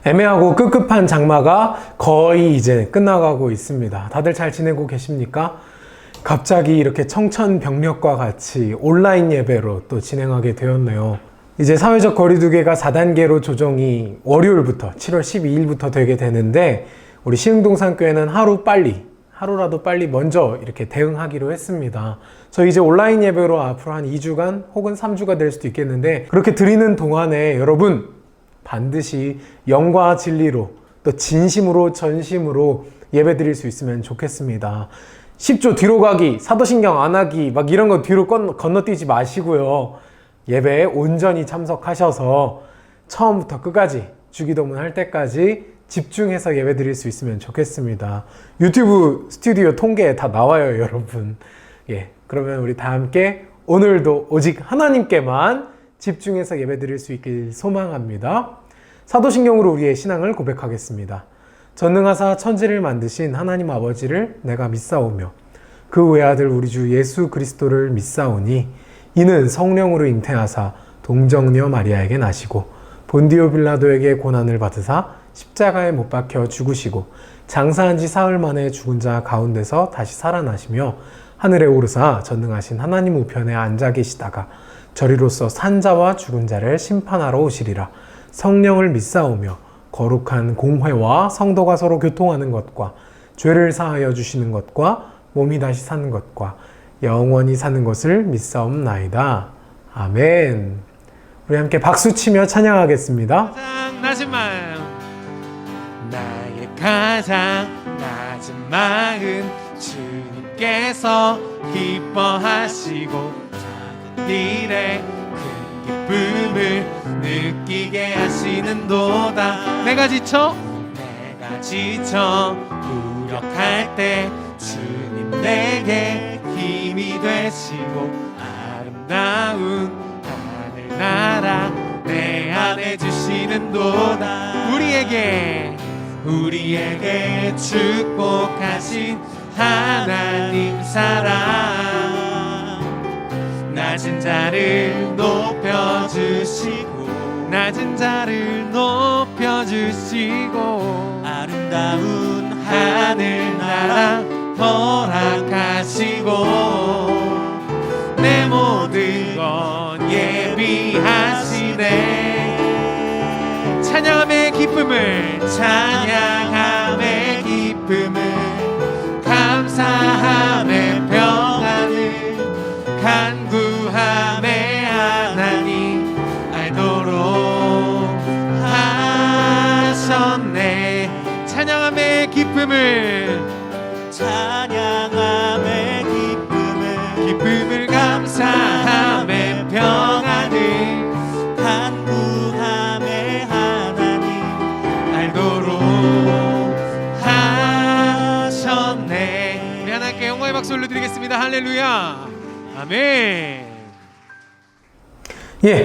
애매하고 급급한 장마가 거의 이제 끝나가고 있습니다. 다들 잘 지내고 계십니까? 갑자기 이렇게 청천벽력과 같이 온라인 예배로 또 진행하게 되었네요. 이제 사회적 거리두기가 4단계로 조정이 월요일부터 7월 12일부터 되게 되는데 우리 시흥동산교회는 하루라도 빨리 먼저 이렇게 대응하기로 했습니다. 저희 이제 온라인 예배로 앞으로 한 2주간 혹은 3주가 될 수도 있겠는데 그렇게 드리는 동안에 여러분 반드시 영과 진리로 또 진심으로 전심으로 예배 드릴 수 있으면 좋겠습니다. 10조 뒤로 가기, 사도신경 안 하기 막 이런 거 뒤로 건너뛰지 마시고요. 예배에 온전히 참석하셔서 처음부터 끝까지 주기도문 할 때까지 집중해서 예배 드릴 수 있으면 좋겠습니다. 유튜브 스튜디오 통계에 다 나와요, 여러분. 그러면 우리 다 함께 오늘도 오직 하나님께만 집중해서 예배 드릴 수 있길 소망합니다. 사도신경으로 우리의 신앙을 고백하겠습니다. 전능하사 천지를 만드신 하나님 아버지를 내가 믿사오며 그 외아들 우리 주 예수 그리스도를 믿사오니 이는 성령으로 잉태하사 동정녀 마리아에게 나시고 본디오 빌라도에게 고난을 받으사 십자가에 못 박혀 죽으시고 장사한 지 사흘 만에 죽은 자 가운데서 다시 살아나시며 하늘에 오르사 전능하신 하나님 우편에 앉아 계시다가 저리로서 산 자와 죽은 자를 심판하러 오시리라. 성령을 믿사오며 거룩한 공회와 성도가 서로 교통하는 것과 죄를 사하여 주시는 것과 몸이 다시 사는 것과 영원히 사는 것을 믿사옵나이다. 아멘. 우리 함께 박수치며 찬양하겠습니다. 가장 낮은 마음, 나의 가장 낮은 마음, 주님께서 기뻐하시고 작은 일에 큰 기쁨을 느끼게 하시는도다. 내가 지쳐 무력할 때 주님 내게 힘이 되시고 아름다운 하늘나라 내 안에 주시는도다. 우리에게 축복하신 하나님 사랑, 낮은 자를 높여주시고 아름다운 하늘나라 허락하시고 내 모든 건 예비하시네. 찬양함의 기쁨을 감사함의 평안을 간구함의 하나님 알도록 하셨네. 찬양함의 기쁨을 감사함의 평안을 간구함의 하나님 알도록 하셨네. 우리 하나님께 영광의 박수 올려드리겠습니다. 할렐루야. 아멘.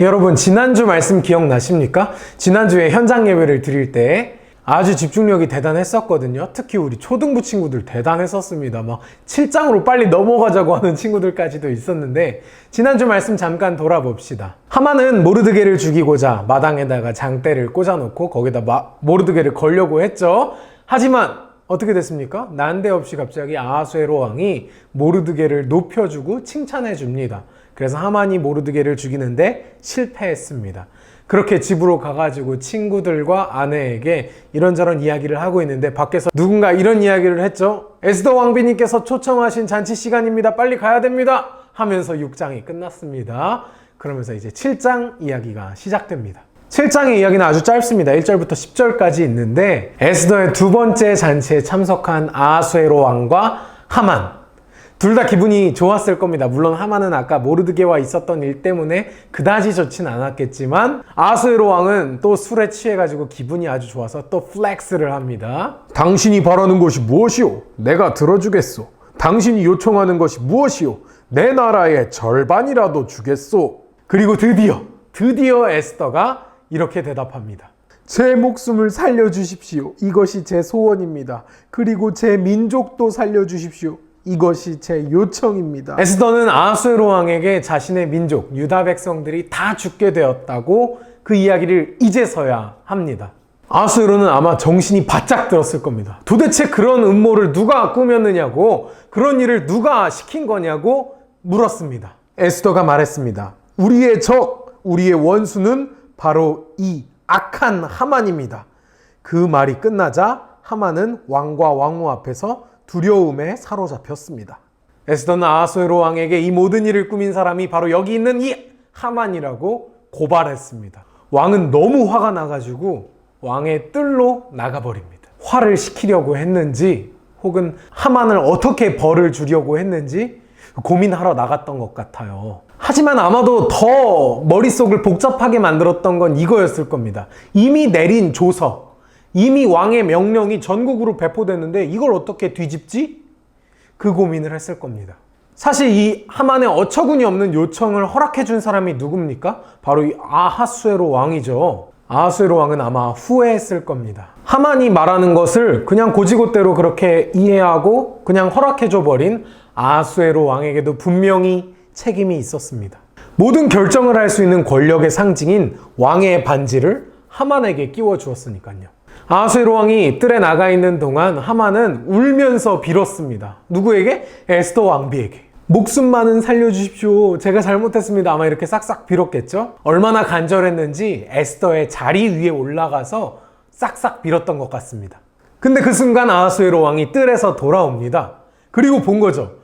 여러분 지난주 말씀 기억나십니까? 지난주에 현장 예배를 드릴 때 아주 집중력이 대단했었거든요. 특히 우리 초등부 친구들 대단했었습니다. 막 7장으로 빨리 넘어가자고 하는 친구들까지도 있었는데 지난주 말씀 잠깐 돌아봅시다. 하만은 모르드게를 죽이고자 마당에다가 장대를 꽂아놓고 거기다 모르드게를 걸려고 했죠. 하지만 어떻게 됐습니까? 난데없이 갑자기 아하수에로 왕이 모르드게를 높여주고 칭찬해 줍니다. 그래서 하만이 모르드게를 죽이는데 실패했습니다. 그렇게 집으로 가가지고 친구들과 아내에게 이런저런 이야기를 하고 있는데 밖에서 누군가 이런 이야기를 했죠. 에스더 왕비님께서 초청하신 잔치 시간입니다. 빨리 가야 됩니다. 하면서 6장이 끝났습니다. 그러면서 이제 7장 이야기가 시작됩니다. 7장의 이야기는 아주 짧습니다. 1절부터 10절까지 있는데 에스더의 두 번째 잔치에 참석한 아하수에로 왕과 하만, 둘 다 기분이 좋았을 겁니다. 물론 하만은 아까 모르드게와 있었던 일 때문에 그다지 좋진 않았겠지만 아하수에로 왕은 또 술에 취해가지고 기분이 아주 좋아서 또 플렉스를 합니다. 당신이 바라는 것이 무엇이오? 내가 들어주겠소. 당신이 요청하는 것이 무엇이오? 내 나라의 절반이라도 주겠소. 그리고 드디어 에스더가 이렇게 대답합니다. 제 목숨을 살려주십시오. 이것이 제 소원입니다. 그리고 제 민족도 살려주십시오. 이것이 제 요청입니다. 에스더는 아하수에로 왕에게 자신의 민족, 유다 백성들이 다 죽게 되었다고 그 이야기를 이제서야 합니다. 아하수에로는 아마 정신이 바짝 들었을 겁니다. 도대체 그런 음모를 누가 꾸몄느냐고, 그런 일을 누가 시킨 거냐고 물었습니다. 에스더가 말했습니다. 우리의 적, 우리의 원수는 바로 이 악한 하만입니다. 그 말이 끝나자 하만은 왕과 왕후 앞에서 두려움에 사로잡혔습니다. 에스더는 아하수에로 왕에게 이 모든 일을 꾸민 사람이 바로 여기 있는 이 하만이라고 고발했습니다. 왕은 너무 화가 나가지고 왕의 뜰로 나가버립니다. 화를 식히려고 했는지 혹은 하만을 어떻게 벌을 주려고 했는지 고민하러 나갔던 것 같아요. 하지만 아마도 더 머릿속을 복잡하게 만들었던 건 이거였을 겁니다. 이미 내린 조서, 이미 왕의 명령이 전국으로 배포됐는데 이걸 어떻게 뒤집지? 그 고민을 했을 겁니다. 사실 이 하만의 어처구니 없는 요청을 허락해 준 사람이 누굽니까? 바로 이 아하수에로 왕이죠. 아하수에로 왕은 아마 후회했을 겁니다. 하만이 말하는 것을 그냥 고지고대로 그렇게 이해하고 그냥 허락해 줘 버린 아하수에로 왕에게도 분명히 책임이 있었습니다. 모든 결정을 할 수 있는 권력의 상징인 왕의 반지를 하만에게 끼워 주었으니까요. 아하수에로 왕이 뜰에 나가 있는 동안 하만은 울면서 빌었습니다. 누구에게? 에스더 왕비에게. 목숨만은 살려주십시오. 제가 잘못했습니다. 아마 이렇게 싹싹 빌었겠죠? 얼마나 간절했는지 에스더의 자리 위에 올라가서 싹싹 빌었던 것 같습니다. 근데 그 순간 아하수에로 왕이 뜰에서 돌아옵니다. 그리고 본 거죠.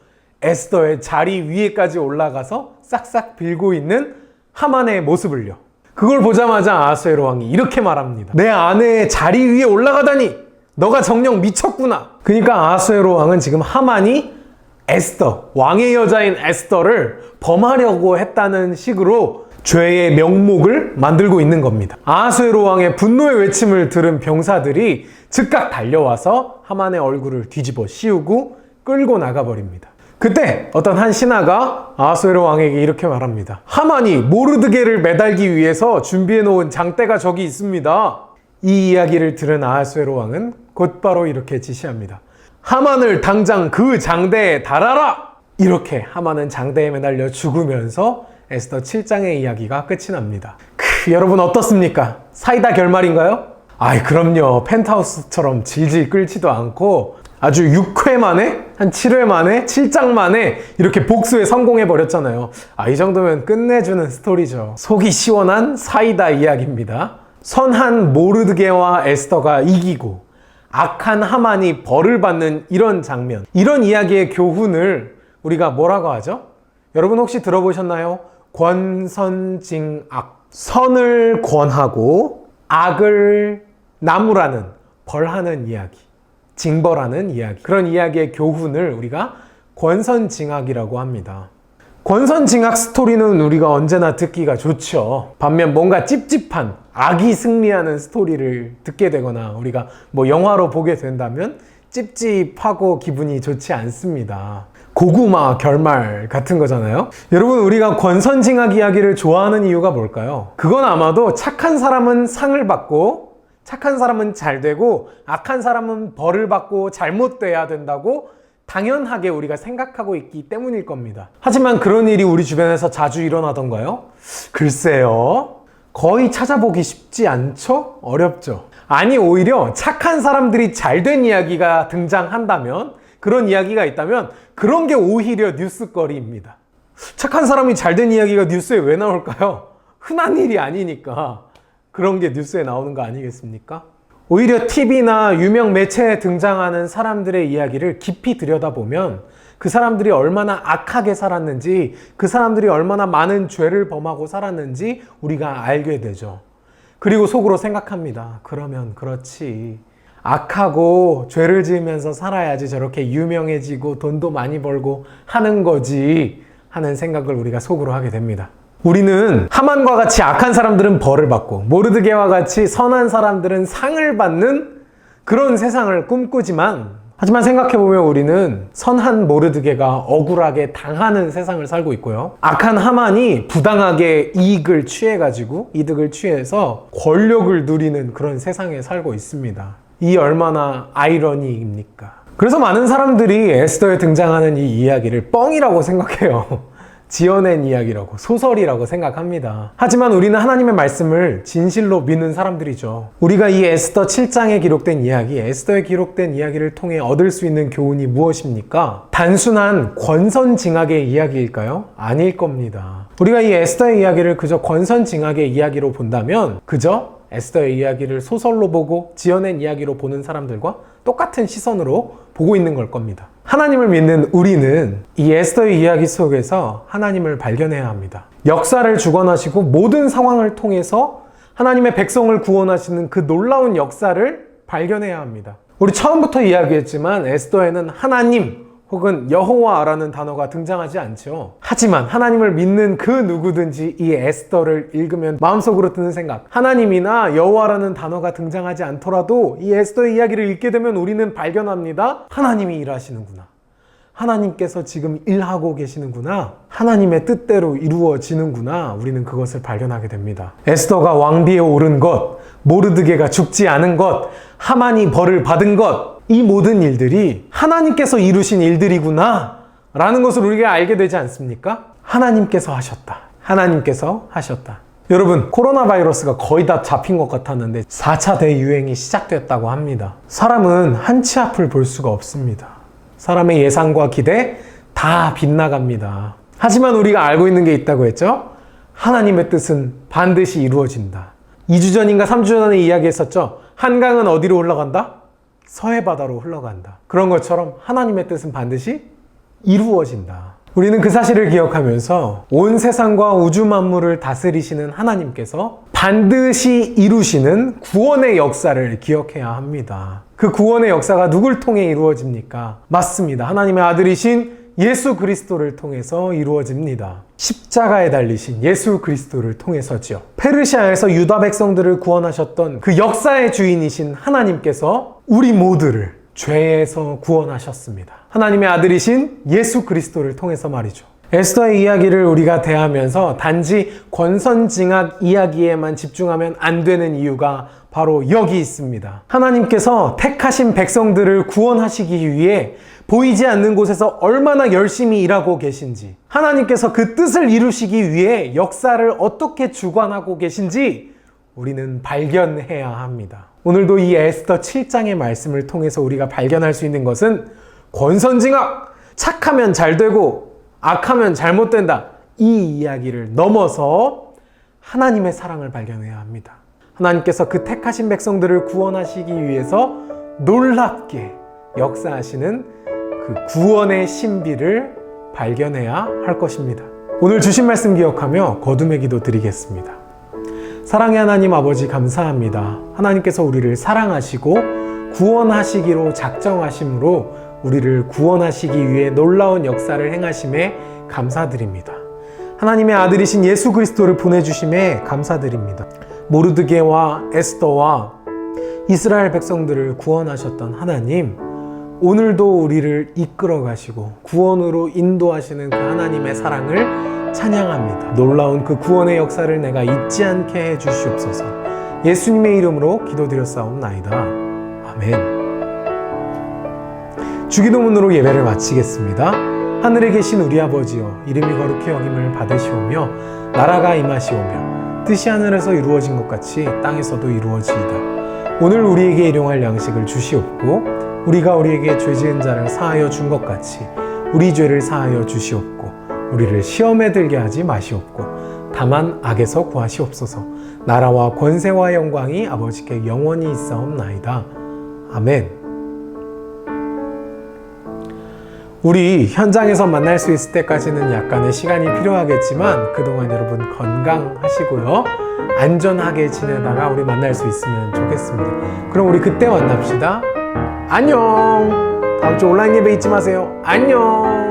에스더의 자리 위에까지 올라가서 싹싹 빌고 있는 하만의 모습을요. 그걸 보자마자 아하수에로 왕이 이렇게 말합니다. 내 아내의 자리 위에 올라가다니 너가 정녕 미쳤구나. 그러니까 아하수에로 왕은 지금 하만이 에스더, 왕의 여자인 에스더를 범하려고 했다는 식으로 죄의 명목을 만들고 있는 겁니다. 아하수에로 왕의 분노의 외침을 들은 병사들이 즉각 달려와서 하만의 얼굴을 뒤집어 씌우고 끌고 나가버립니다. 그때 어떤 한 신하가 아하수에로 왕에게 이렇게 말합니다. 하만이 모르드게를 매달기 위해서 준비해 놓은 장대가 저기 있습니다. 이 이야기를 들은 아하수에로 왕은 곧바로 이렇게 지시합니다. 하만을 당장 그 장대에 달아라! 이렇게 하만은 장대에 매달려 죽으면서 에스더 7장의 이야기가 끝이 납니다. 여러분 어떻습니까? 사이다 결말인가요? 아이 그럼요. 펜트하우스처럼 질질 끓지도 않고 아주 6회 만에 한 7회 만에 7장 만에 이렇게 복수에 성공해 버렸잖아요. 이 정도면 끝내주는 스토리죠. 속이 시원한 사이다 이야기입니다. 선한 모르드게와 에스더가 이기고 악한 하만이 벌을 받는 이런 장면, 이런 이야기의 교훈을 우리가 뭐라고 하죠? 여러분 혹시 들어보셨나요? 권선징악. 선을 권하고 악을 나무라는, 벌하는 이야기, 징벌하는 이야기. 그런 이야기의 교훈을 우리가 권선징악이라고 합니다. 권선징악 스토리는 우리가 언제나 듣기가 좋죠. 반면 뭔가 찝찝한 악이 승리하는 스토리를 듣게 되거나 우리가 뭐 영화로 보게 된다면 찝찝하고 기분이 좋지 않습니다. 고구마 결말 같은 거잖아요. 여러분 우리가 권선징악 이야기를 좋아하는 이유가 뭘까요? 그건 아마도 착한 사람은 상을 받고 착한 사람은 잘 되고 악한 사람은 벌을 받고 잘못돼야 된다고 당연하게 우리가 생각하고 있기 때문일 겁니다. 하지만 그런 일이 우리 주변에서 자주 일어나던가요? 글쎄요. 거의 찾아보기 쉽지 않죠? 어렵죠. 아니 오히려 착한 사람들이 잘된 이야기가 등장한다면, 그런 이야기가 있다면 그런 게 오히려 뉴스거리입니다. 착한 사람이 잘된 이야기가 뉴스에 왜 나올까요? 흔한 일이 아니니까 그런 게 뉴스에 나오는 거 아니겠습니까? 오히려 TV나 유명 매체에 등장하는 사람들의 이야기를 깊이 들여다보면 그 사람들이 얼마나 악하게 살았는지, 그 사람들이 얼마나 많은 죄를 범하고 살았는지 우리가 알게 되죠. 그리고 속으로 생각합니다. 그러면 그렇지. 악하고 죄를 지으면서 살아야지 저렇게 유명해지고 돈도 많이 벌고 하는 거지 하는 생각을 우리가 속으로 하게 됩니다. 우리는 하만과 같이 악한 사람들은 벌을 받고 모르드게와 같이 선한 사람들은 상을 받는 그런 세상을 꿈꾸지만, 하지만 생각해보면 우리는 선한 모르드게가 억울하게 당하는 세상을 살고 있고요. 악한 하만이 부당하게 이득을 취해서 권력을 누리는 그런 세상에 살고 있습니다. 이 얼마나 아이러니입니까? 그래서 많은 사람들이 에스더에 등장하는 이 이야기를 뻥이라고 생각해요. 지어낸 이야기라고, 소설이라고 생각합니다. 하지만 우리는 하나님의 말씀을 진실로 믿는 사람들이죠. 우리가 이 에스더 7장에 기록된 이야기, 에스더에 기록된 이야기를 통해 얻을 수 있는 교훈이 무엇입니까? 단순한 권선징악의 이야기일까요? 아닐 겁니다. 우리가 이 에스더의 이야기를 그저 권선징악의 이야기로 본다면 그저 에스더의 이야기를 소설로 보고 지어낸 이야기로 보는 사람들과 똑같은 시선으로 보고 있는 걸 겁니다. 하나님을 믿는 우리는 이 에스더의 이야기 속에서 하나님을 발견해야 합니다. 역사를 주관하시고 모든 상황을 통해서 하나님의 백성을 구원하시는 그 놀라운 역사를 발견해야 합니다. 우리 처음부터 이야기했지만 에스더에는 하나님 혹은 여호와라는 단어가 등장하지 않죠. 하지만 하나님을 믿는 그 누구든지 이 에스더를 읽으면 마음속으로 드는 생각, 하나님이나 여호와라는 단어가 등장하지 않더라도 이 에스더의 이야기를 읽게 되면 우리는 발견합니다. 하나님이 일하시는구나. 하나님께서 지금 일하고 계시는구나. 하나님의 뜻대로 이루어지는구나. 우리는 그것을 발견하게 됩니다. 에스더가 왕비에 오른 것, 모르드게가 죽지 않은 것, 하만이 벌을 받은 것, 이 모든 일들이 하나님께서 이루신 일들이구나 라는 것을 우리가 알게 되지 않습니까? 하나님께서 하셨다. 하나님께서 하셨다. 여러분, 코로나 바이러스가 거의 다 잡힌 것 같았는데 4차 대유행이 시작됐다고 합니다. 사람은 한치 앞을 볼 수가 없습니다. 사람의 예상과 기대 다 빗나갑니다. 하지만 우리가 알고 있는 게 있다고 했죠? 하나님의 뜻은 반드시 이루어진다. 2주 전인가 3주 전에 이야기했었죠? 한강은 어디로 흘러간다? 서해바다로 흘러간다. 그런 것처럼 하나님의 뜻은 반드시 이루어진다. 우리는 그 사실을 기억하면서 온 세상과 우주 만물을 다스리시는 하나님께서 반드시 이루시는 구원의 역사를 기억해야 합니다. 그 구원의 역사가 누굴 통해 이루어집니까? 맞습니다. 하나님의 아들이신 예수 그리스도를 통해서 이루어집니다. 십자가에 달리신 예수 그리스도를 통해서죠. 페르시아에서 유다 백성들을 구원하셨던 그 역사의 주인이신 하나님께서 우리 모두를 죄에서 구원하셨습니다. 하나님의 아들이신 예수 그리스도를 통해서 말이죠. 에스더의 이야기를 우리가 대하면서 단지 권선징악 이야기에만 집중하면 안 되는 이유가 바로 여기 있습니다. 하나님께서 택하신 백성들을 구원하시기 위해 보이지 않는 곳에서 얼마나 열심히 일하고 계신지, 하나님께서 그 뜻을 이루시기 위해 역사를 어떻게 주관하고 계신지 우리는 발견해야 합니다. 오늘도 이 에스더 7장의 말씀을 통해서 우리가 발견할 수 있는 것은 권선징악, 착하면 잘 되고 악하면 잘못된다, 이 이야기를 넘어서 하나님의 사랑을 발견해야 합니다. 하나님께서 그 택하신 백성들을 구원하시기 위해서 놀랍게 역사하시는 그 구원의 신비를 발견해야 할 것입니다. 오늘 주신 말씀 기억하며 거듭의 기도 드리겠습니다. 사랑의 하나님 아버지, 감사합니다. 하나님께서 우리를 사랑하시고 구원하시기로 작정하심으로 우리를 구원하시기 위해 놀라운 역사를 행하심에 감사드립니다. 하나님의 아들이신 예수 그리스도를 보내주심에 감사드립니다. 모르드게와 에스더와 이스라엘 백성들을 구원하셨던 하나님, 오늘도 우리를 이끌어 가시고 구원으로 인도하시는 그 하나님의 사랑을 찬양합니다. 놀라운 그 구원의 역사를 내가 잊지 않게 해 주시옵소서. 예수님의 이름으로 기도드렸사옵나이다. 아멘. 주기도문으로 예배를 마치겠습니다. 하늘에 계신 우리 아버지여, 이름이 거룩히 여김을 받으시오며 나라가 임하시오며 뜻이 하늘에서 이루어진 것 같이 땅에서도 이루어지이다. 오늘 우리에게 일용할 양식을 주시옵고 우리가 우리에게 죄 지은 자를 사하여 준 것 같이 우리 죄를 사하여 주시옵고 우리를 시험에 들게 하지 마시옵고 다만 악에서 구하시옵소서. 나라와 권세와 영광이 아버지께 영원히 있사옵나이다. 아멘. 우리 현장에서 만날 수 있을 때까지는 약간의 시간이 필요하겠지만 그동안 여러분 건강하시고요. 안전하게 지내다가 우리 만날 수 있으면 좋겠습니다. 그럼 우리 그때 만납시다. 안녕. 다음 주 온라인 예배 잊지 마세요. 안녕.